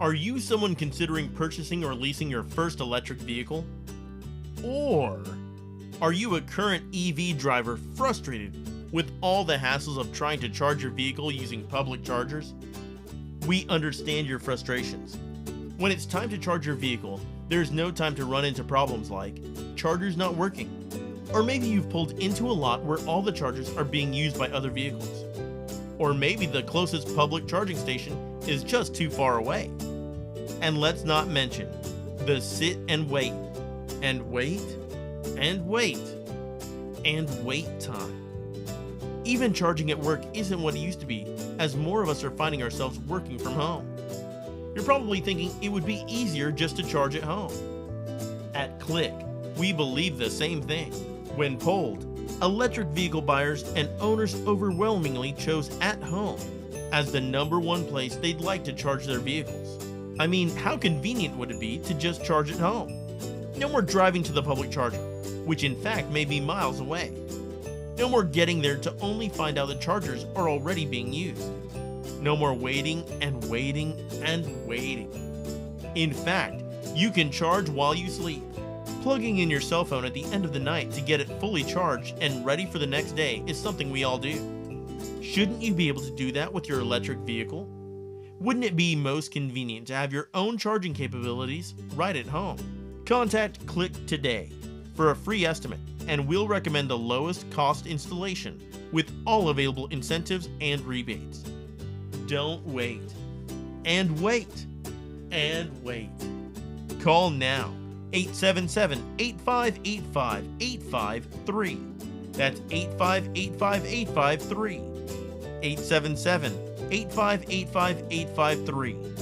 Are you someone considering purchasing or leasing your first electric vehicle? Or are you a current EV driver frustrated with all the hassles of trying to charge your vehicle using public chargers? We understand your frustrations. When it's time to charge your vehicle, there's no time to run into problems like chargers not working, or maybe you've pulled into a lot where all the chargers are being used by other vehicles, or maybe the closest public charging station is just too far away. And let's not mention the sit and wait, and wait, and wait, and wait time. Even charging at work isn't what it used to be, as more of us are finding ourselves working from home. You're probably thinking it would be easier just to charge at home. At Click, we believe the same thing. When polled, electric vehicle buyers and owners overwhelmingly chose at home as the #1 place they'd like to charge their vehicles. I mean, how convenient would it be to just charge at home? No more driving to the public charger, which in fact may be miles away. No more getting there to only find out the chargers are already being used. No more waiting and waiting and waiting. In fact, you can charge while you sleep. Plugging in your cell phone at the end of the night to get it fully charged and ready for the next day is something we all do. Shouldn't you be able to do that with your electric vehicle? Wouldn't it be most convenient to have your own charging capabilities right at home? Contact Click today for a free estimate, and we'll recommend the lowest cost installation with all available incentives and rebates. Don't wait. And wait. And wait. Call now. 877-8585-853. That's 8585853. 877-8585853.